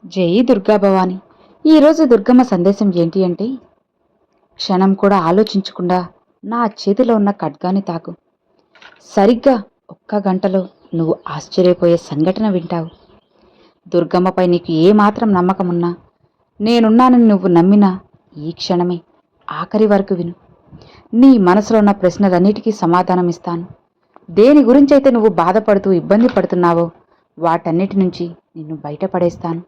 జై దుర్గా భవాని. ఈరోజు దుర్గమ్మ సందేశం ఏంటి అంటే, క్షణం కూడా ఆలోచించకుండా నా చేతిలో ఉన్న ఖడ్గాని తాకు. సరిగ్గా ఒక్క గంటలో నువ్వు ఆశ్చర్యపోయే సంఘటన వింటావు. దుర్గమ్మపై నీకు ఏమాత్రం నమ్మకమున్నా, నేనున్నానని నువ్వు నమ్మినా ఈ క్షణమే ఆఖరి వరకు విను. నీ మనసులో ఉన్న ప్రశ్నలన్నిటికీ సమాధానం ఇస్తాను. దేని గురించైతే నువ్వు బాధపడుతూ ఇబ్బంది పడుతున్నావో వాటన్నిటి నుంచి నిన్ను బయటపడేస్తాను.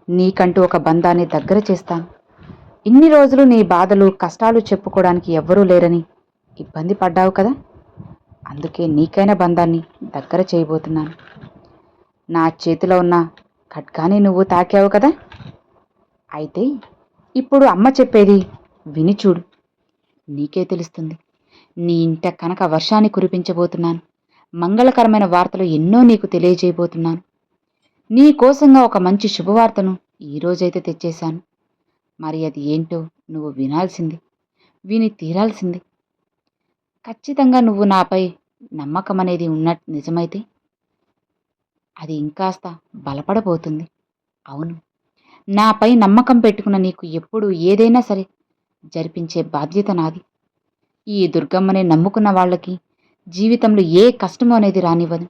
నీకంటూ ఒక బంధాన్ని దగ్గర చేస్తాను. ఇన్ని రోజులు నీ బాధలు కష్టాలు చెప్పుకోవడానికి ఎవ్వరూ లేరని ఇబ్బంది పడ్డావు కదా, అందుకే నీకైన బంధాన్ని దగ్గర చేయబోతున్నాను. నా చేతిలో ఉన్న ఖడ్గాని నువ్వు తాకావు కదా, అయితే ఇప్పుడు అమ్మ చెప్పేది విని చూడు. నీకే తెలుస్తుంది. నీ ఇంట కనక వర్షాన్ని కురిపించబోతున్నాను. మంగళకరమైన వార్తలు ఎన్నో నీకు తెలియజేయబోతున్నాను. నీ కోసంగా ఒక మంచి శుభవార్తను ఈరోజైతే తెచ్చేశాను. మరి అది ఏంటో నువ్వు వినాల్సింది, విని తీరాల్సింది. ఖచ్చితంగా నువ్వు నాపై నమ్మకం అనేది ఉన్నట్టు నిజమైతే అది ఇంకాస్త బలపడబోతుంది. అవును, నాపై నమ్మకం పెట్టుకున్న నీకు ఎప్పుడు ఏదైనా సరే జరిపించే బాధ్యత నాది. ఈ దుర్గమ్మనే నమ్ముకున్న వాళ్ళకి జీవితంలో ఏ కష్టమో అనేది రానివ్వదు.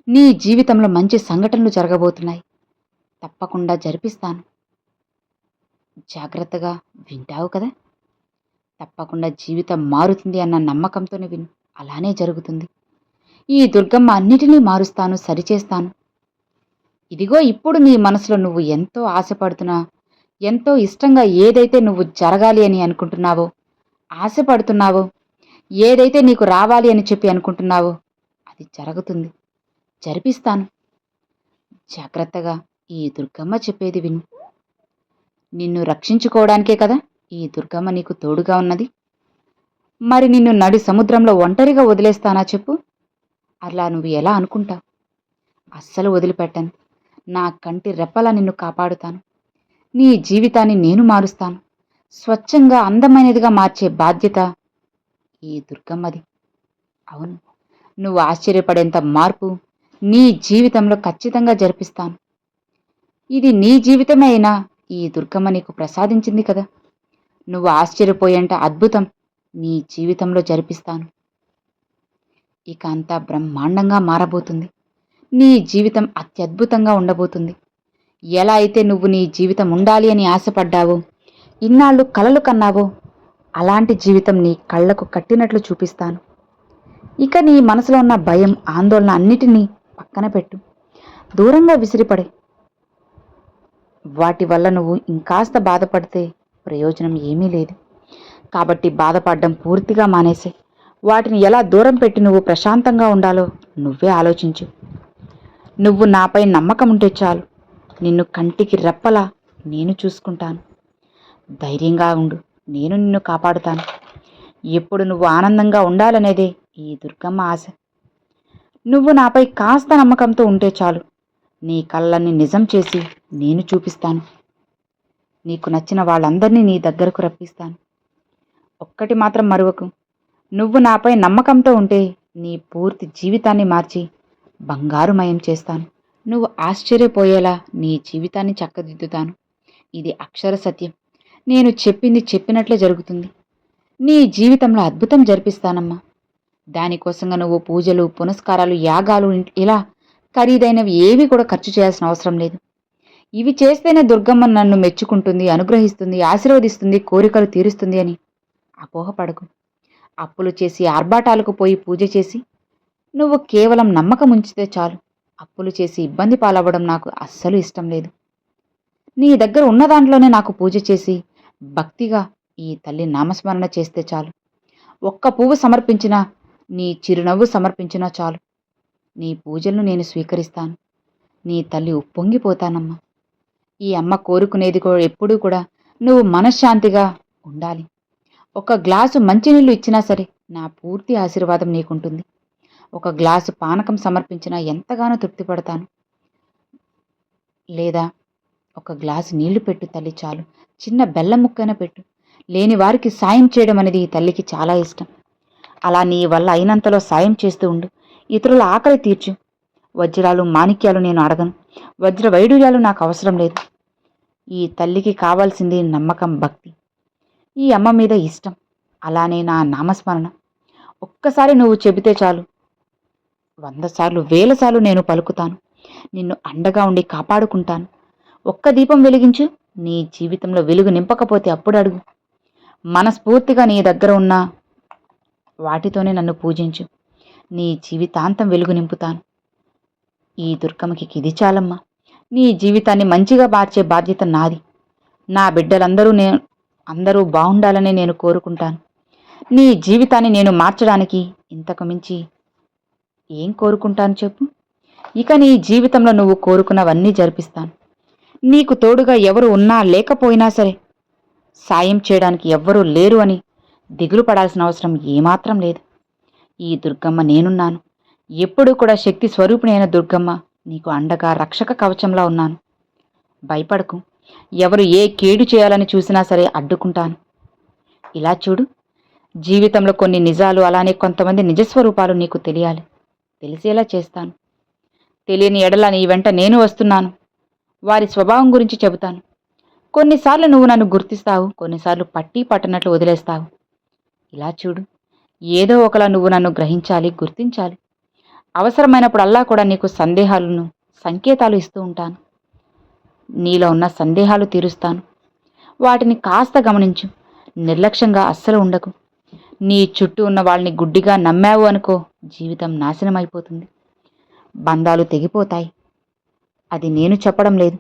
నీ జీవితంలో మంచి సంఘటనలు జరగబోతున్నాయి. తప్పకుండా జరిపిస్తాను. జాగ్రత్తగా వింటావు కదా. తప్పకుండా జీవితం మారుతుంది అన్న నమ్మకంతోనే విను. అలానే జరుగుతుంది. ఈ దుర్గమ్మ అన్నిటినీ మారుస్తాను, సరిచేస్తాను. ఇదిగో ఇప్పుడు నీ మనసులో నువ్వు ఎంతో ఆశపడుతున్నా, ఎంతో ఇష్టంగా ఏదైతే నువ్వు జరగాలి అని అనుకుంటున్నావో, ఆశపడుతున్నావో, ఏదైతే నీకు రావాలి అని చెప్పి అనుకుంటున్నావో అది జరుగుతుంది. జరిపిస్తాను. జాగ్రత్తగా ఈ దుర్గమ్మ చెప్పేది విను. నిన్ను రక్షించుకోవడానికే కదా ఈ దుర్గమ్మ నీకు తోడుగా ఉన్నది. మరి నిన్ను నడి సముద్రంలో ఒంటరిగా వదిలేస్తానా చెప్పు? అలా నువ్వు ఎలా అనుకుంటావు? అస్సలు వదిలిపెట్టను. నా కంటి రెప్పలా నిన్ను కాపాడుతాను. నీ జీవితాన్ని నేను మారుస్తాను. స్వచ్ఛంగా అందమైనదిగా మార్చే బాధ్యత ఈ దుర్గమ్మది. అవును, నువ్వు ఆశ్చర్యపడేంత మార్పు నీ జీవితంలో ఖచ్చితంగా జరిపిస్తాను. ఇది నీ జీవితమే అయినా ఈ దుర్గమ్మ నీకు ప్రసాదించింది కదా. నువ్వు ఆశ్చర్యపోయేంత అద్భుతం నీ జీవితంలో జరిపిస్తాను. ఇక అంతా బ్రహ్మాండంగా మారబోతుంది. నీ జీవితం అత్యద్భుతంగా ఉండబోతుంది. ఎలా అయితే నువ్వు నీ జీవితం ఉండాలి అని ఆశపడ్డావో, ఇన్నాళ్ళు కలలు కన్నావో, అలాంటి జీవితం నీ కళ్ళకు కట్టినట్లు చూపిస్తాను. ఇక నీ మనసులో ఉన్న భయం, ఆందోళన అన్నిటినీ పక్కన పెట్టు. దూరంగా విసిరిపడే. వాటి వల్ల నువ్వు ఇంకాస్త బాధపడితే ప్రయోజనం ఏమీ లేదు. కాబట్టి బాధపడడం పూర్తిగా మానేసే. వాటిని ఎలా దూరం పెట్టి నువ్వు ప్రశాంతంగా ఉండాలో నువ్వే ఆలోచించు. నువ్వు నాపై నమ్మకం ఉంటే చాలు. నిన్ను కంటికి రెప్పలా నేను చూసుకుంటాను. ధైర్యంగా ఉండు. నేను నిన్ను కాపాడుతాను. ఎప్పుడు నువ్వు ఆనందంగా ఉండాలనేదే ఈ దుర్గమ్మ ఆశ. నువ్వు నాపై కాస్త నమ్మకంతో ఉంటే చాలు. నీ కళ్ళని నిజం చేసి నేను చూపిస్తాను. నీకు నచ్చిన వాళ్ళందరినీ నీ దగ్గరకు రప్పిస్తాను. ఒక్కటి మాత్రం మరువకు. నువ్వు నాపై నమ్మకంతో ఉంటే నీ పూర్తి జీవితాన్ని మార్చి బంగారుమయం చేస్తాను. నువ్వు ఆశ్చర్యపోయేలా నీ జీవితాన్ని చక్కదిద్దుతాను. ఇది అక్షర సత్యం. నేను చెప్పింది చెప్పినట్లే జరుగుతుంది. నీ జీవితంలో అద్భుతం జరిపిస్తానమ్మా. దానికోసంగా నువ్వు పూజలు, పునస్కారాలు, యాగాలు ఇలా ఖరీదైనవి ఏవి కూడా ఖర్చు చేయాల్సిన అవసరం లేదు. ఇవి చేస్తేనే దుర్గమ్మ నన్ను మెచ్చుకుంటుంది, అనుగ్రహిస్తుంది, ఆశీర్వదిస్తుంది, కోరికలు తీరుస్తుంది అని అపోహపడకు. అప్పులు చేసి ఆర్భాటాలకు పోయి పూజ చేసి నువ్వు కేవలం నమ్మకం ఉంచితే చాలు. అప్పులు చేసి ఇబ్బంది పాలవ్వడం నాకు అస్సలు ఇష్టం లేదు. నీ దగ్గర ఉన్న దాంట్లోనే నాకు పూజ చేసి భక్తిగా ఈ తల్లి నామస్మరణ చేస్తే చాలు. ఒక్క పువ్వు సమర్పించినా, నీ చిరునవ్వు సమర్పించినా చాలు. నీ పూజలను నేను స్వీకరిస్తాను. నీ తల్లి ఉప్పొంగిపోతానమ్మా. ఈ అమ్మ కోరుకునేది ఎప్పుడూ కూడా నువ్వు మనశ్శాంతిగా ఉండాలి. ఒక గ్లాసు మంచినీళ్ళు ఇచ్చినా సరే నా పూర్తి ఆశీర్వాదం నీకుంటుంది. ఒక గ్లాసు పానకం సమర్పించినా ఎంతగానో తృప్తి పడతాను. లేదా ఒక గ్లాసు నీళ్లు పెట్టు తల్లి చాలు. చిన్న బెల్లం ముక్కైనా పెట్టు. లేని వారికి సాయం చేయడం అనేది ఈ తల్లికి చాలా ఇష్టం. అలా నీ వల్ల అయినంతలో సాయం చేస్తూ ఉండు. ఇతరుల ఆకలి తీర్చు. వజ్రాలు, మాణిక్యాలు నేను అడగను. వజ్ర వైడూర్యాలు నాకు అవసరం లేదు. ఈ తల్లికి కావాల్సింది నమ్మకం, భక్తి, ఈ అమ్మ మీద ఇష్టం, అలానే నా నామస్మరణ. ఒక్కసారి నువ్వు చెబితే చాలు, 100 సార్లు 1000 సార్లు నేను పలుకుతాను. నిన్ను అండగా ఉండి కాపాడుకుంటాను. ఒక్క దీపం వెలిగించు. నీ జీవితంలో వెలుగు నింపకపోతే అప్పుడు అడుగు. మనస్ఫూర్తిగా నీ దగ్గర ఉన్న వాటితోనే నన్ను పూజించు. నీ జీవితాంతం వెలుగు నింపుతాను. ఈ దుర్గమ్మకి ఇది చాలమ్మా. నీ జీవితాన్ని మంచిగా మార్చే బాధ్యత నాది. నా బిడ్డలందరూ అందరూ బాగుండాలని నేను కోరుకుంటాను. నీ జీవితాన్ని నేను మార్చడానికి ఇంతకు మించి ఏం కోరుకుంటాను చెప్పు? ఇక నీ జీవితంలో నువ్వు కోరుకున్నవన్నీ జరిపిస్తాను. నీకు తోడుగా ఎవరు ఉన్నా లేకపోయినా సరే, సాయం చేయడానికి ఎవ్వరూ లేరు అని దిగులు పడాల్సిన అవసరం ఏమాత్రం లేదు. ఈ దుర్గమ్మ నేనున్నాను. ఎప్పుడూ కూడా శక్తి స్వరూపిణి దుర్గమ్మ నీకు అండగా రక్షక కవచంలా ఉన్నాను. భయపడకు. ఎవరు ఏ కీడు చేయాలని చూసినా సరే అడ్డుకుంటాను. ఇలా చూడు, జీవితంలో కొన్ని నిజాలు, అలానే కొంతమంది నిజస్వరూపాలు నీకు తెలియాలి. తెలిసేలా చేస్తాను. తెలియని ఎడల నీ వెంట నేను వస్తున్నాను. వారి స్వభావం గురించి చెబుతాను. కొన్నిసార్లు నువ్వు నన్ను గుర్తిస్తావు, కొన్నిసార్లు పట్టి పట్టనట్లు వదిలేస్తావు. ఇలా చూడు, ఏదో ఒకలా నువ్వు నన్ను గ్రహించాలి, గుర్తించాలి. అవసరమైనప్పుడల్లా కూడా నీకు సంకేతాలు ఇస్తూ ఉంటాను. నీలో ఉన్న సందేహాలు తీరుస్తాను. వాటిని కాస్త గమనించు. నిర్లక్ష్యంగా అస్సలు ఉండకు. నీ చుట్టూ ఉన్న వాళ్ళని గుడ్డిగా నమ్మావు అనుకో, జీవితం నాశనమైపోతుంది. బంధాలు తెగిపోతాయి. అది నేను చెప్పడం లేదు.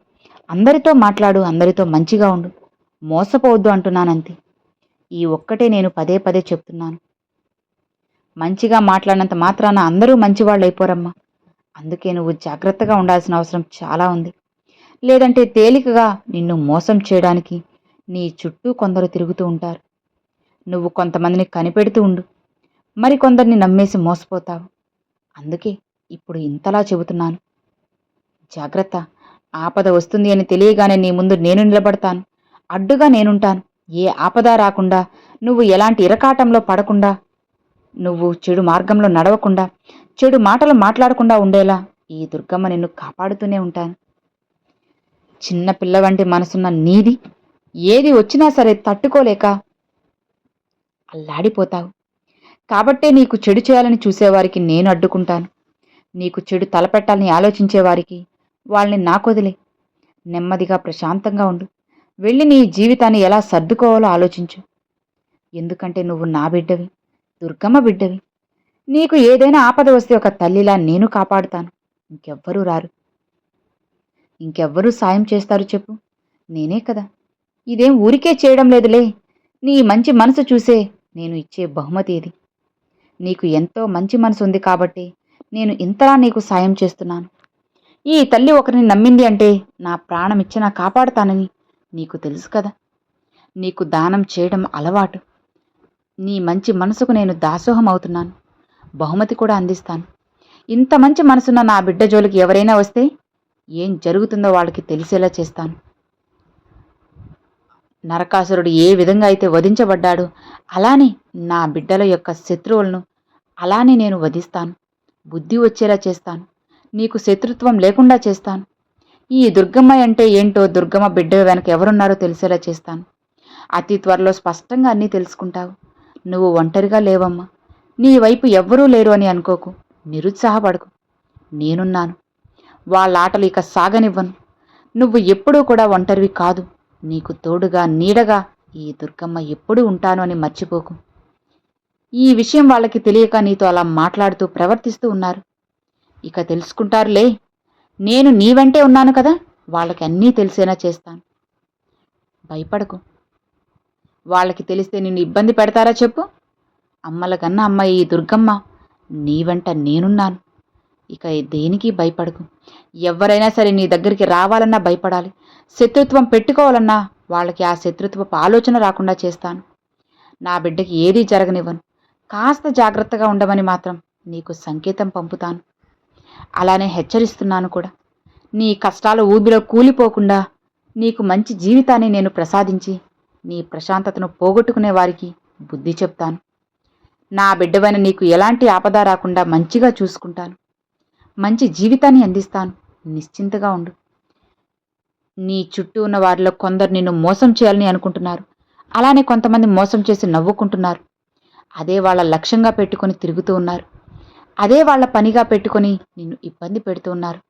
అందరితో మాట్లాడు, అందరితో మంచిగా ఉండు, మోసపోవద్దు అంటున్నానంతే. ఈ ఒక్కటే నేను పదే పదే చెప్తున్నాను. మంచిగా మాట్లాడినంత మాత్రాన అందరూ మంచివాళ్ళు అయిపోరమ్మా. అందుకే నువ్వు జాగ్రత్తగా ఉండాల్సిన అవసరం చాలా ఉంది. లేదంటే తేలికగా నిన్ను మోసం చేయడానికి నీ చుట్టూ కొందరు తిరుగుతూ ఉంటారు. నువ్వు కొంతమందిని కనిపెడుతూ ఉండు, మరికొందరిని నమ్మేసి మోసపోతావు. అందుకే ఇప్పుడు ఇంతలా చెబుతున్నాను. జాగ్రత్త. ఆపద వస్తుంది అని తెలియగానే నీ ముందు నేను నిలబడతాను. అడ్డుగా నేనుంటాను. ఏ ఆపద రాకుండా, నువ్వు ఎలాంటి ఇరకాటంలో పడకుండా, నువ్వు చెడు మార్గంలో నడవకుండా, చెడు మాటలు మాట్లాడకుండా ఉండేలా ఈ దుర్గమ్మ నిన్ను కాపాడుతూనే ఉంటాను. చిన్న పిల్ల వంటి మనసున్న నీది ఏది వచ్చినా సరే తట్టుకోలేక అల్లాడిపోతావు. కాబట్టే నీకు చెడు చేయాలని చూసేవారికి నేను అడ్డుకుంటాను. నీకు చెడు తలపెట్టాలని ఆలోచించేవారికి వాళ్ళని నాకొదిలే. నెమ్మదిగా ప్రశాంతంగా ఉండు. వెళ్ళి నీ జీవితాన్ని ఎలా సర్దుకోవాలో ఆలోచించు. ఎందుకంటే నువ్వు నా బిడ్డవి, దుర్గమ్మ బిడ్డవి. నీకు ఏదైనా ఆపద వస్తే ఒక తల్లిలా నేను కాపాడుతాను. ఇంకెవ్వరూ రారు. ఇంకెవ్వరూ సాయం చేస్తారు చెప్పు? నేనే కదా. ఇదేం ఊరికే చేయడం లేదులే. నీ మంచి మనసు చూసే నేను ఇచ్చే బహుమతి ఇది. నీకు ఎంతో మంచి మనసు ఉంది కాబట్టి నేను ఇంతలా నీకు సాయం చేస్తున్నాను. ఈ తల్లి ఒకరిని నమ్మింది అంటే నా ప్రాణం ఇచ్చినా కాపాడుతానని నీకు తెలుసు కదా. నీకు దానం చేయడం అలవాటు. నీ మంచి మనసుకు నేను దాసోహం అవుతున్నాను. బహుమతి కూడా అందిస్తాను. ఇంత మంచి మనసున్న నా బిడ్డ జోలికి ఎవరైనా వస్తే ఏం జరుగుతుందో వాళ్ళకి తెలిసేలా చేస్తాను. నరకాసురుడు ఏ విధంగా అయితే వధించబడ్డాడో అలానే నా బిడ్డల యొక్క శత్రువులను అలానే నేను వధిస్తాను. బుద్ధి వచ్చేలా చేస్తాను. నీకు శత్రుత్వం లేకుండా చేస్తాను. ఈ దుర్గమ్మ అంటే ఏంటో, దుర్గమ్మ బిడ్డ వెనక ఎవరున్నారో తెలిసేలా చేస్తాను. అతి త్వరలో స్పష్టంగా అన్నీ తెలుసుకుంటావు. నువ్వు ఒంటరిగా లేవమ్మా. నీ వైపు ఎవ్వరూ లేరు అని అనుకోకు. నిరుత్సాహపడకు. నేనున్నాను. వాళ్ళ ఆటలు ఇక సాగనివ్వను. నువ్వు ఎప్పుడూ కూడా ఒంటరివి కాదు. నీకు తోడుగా నీడగా ఈ దుర్గమ్మ ఎప్పుడూ ఉంటాను అని మర్చిపోకు. ఈ విషయం వాళ్ళకి తెలియక నీతో అలా మాట్లాడుతూ ప్రవర్తిస్తూ ఉన్నారు. ఇక తెలుసుకుంటారులే. నేను నీ వెంటే ఉన్నాను కదా, వాళ్ళకి అన్నీ తెలిసేలా చేస్తాను. భయపడకు. వాళ్ళకి తెలిస్తే నిన్ను ఇబ్బంది పెడతారా చెప్పు? అమ్మల కన్నా అమ్మ ఈ దుర్గమ్మ. నీ వెంట నేనున్నాను. ఇక దేనికి భయపడకు. ఎవరైనా సరే నీ దగ్గరికి రావాలన్నా భయపడాలి. శత్రుత్వం పెట్టుకోవాలన్నా వాళ్ళకి ఆ శత్రుత్వపు ఆలోచన రాకుండా చేస్తాను. నా బిడ్డకి ఏదీ జరగనివ్వను. కాస్త జాగ్రత్తగా ఉండమని మాత్రం నీకు సంకేతం పంపుతాను. అలానే హెచ్చరిస్తున్నాను కూడా. నీ కష్టాలు ఊబిలో కూలిపోకుండా నీకు మంచి జీవితాన్ని నేను ప్రసాదించి నీ ప్రశాంతతను పోగొట్టుకునే వారికి బుద్ధి చెప్తాను. నా బిడ్డవైన నీకు ఎలాంటి ఆపద రాకుండా మంచిగా చూసుకుంటాను. మంచి జీవితాన్ని అందిస్తాను. నిశ్చింతగా ఉండు. నీ చుట్టూ ఉన్న వారిలో కొందరు నిన్ను మోసం చేయాలని అనుకుంటున్నారు. అలానే కొంతమంది మోసం చేసి నవ్వుకుంటున్నారు. అదే వాళ్ళ లక్ష్యంగా పెట్టుకొని తిరుగుతూ ఉన్నారు. అదే వాళ్ళ పనిగా పెట్టుకొని నిన్ను ఇబ్బంది పెడుతూ ఉన్నారు.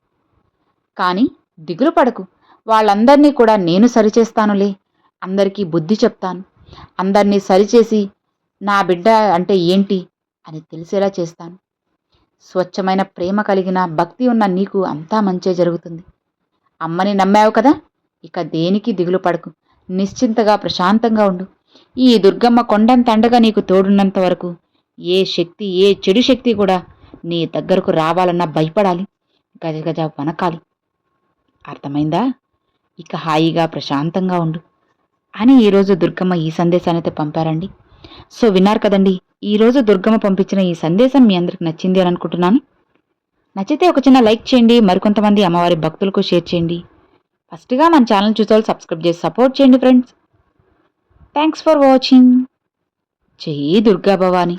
కానీ దిగులు పడకు. వాళ్ళందరినీ కూడా నేను సరిచేస్తానులే. అందరికీ బుద్ధి చెప్తాను. అందరినీ సరిచేసి నా బిడ్డ అంటే ఏంటి అని తెలిసేలా చేస్తాను. స్వచ్ఛమైన ప్రేమ కలిగిన భక్తి ఉన్న నీకు అంతా మంచే జరుగుతుంది. అమ్మని నమ్మావు కదా, ఇక దేనికి దిగులు పడకు. నిశ్చింతగా ప్రశాంతంగా ఉండు. ఈ దుర్గమ్మ కొండంత అండగా నీకు తోడున్నంత వరకు ఏ శక్తి, ఏ చెడు శక్తి కూడా నీ దగ్గరకు రావాలన్నా భయపడాలి, గజగజ వనకాలి. అర్థమైందా? ఇక హాయిగా ప్రశాంతంగా ఉండు అని ఈరోజు దుర్గమ్మ ఈ సందేశాన్ని అయితే పంపారండి. సో విన్నారు కదండి, ఈరోజు దుర్గమ్మ పంపించిన ఈ సందేశం మీ అందరికి నచ్చింది అని అనుకుంటున్నాను. నచ్చితే ఒక చిన్న లైక్ చేయండి, మరికొంతమంది అమ్మవారి భక్తులకు షేర్ చేయండి. ఫస్ట్గా మన ఛానల్ చూసేవాళ్ళు సబ్స్క్రైబ్ చేసి సపోర్ట్ చేయండి ఫ్రెండ్స్. Thanks for watching. జై దుర్గా భవాని.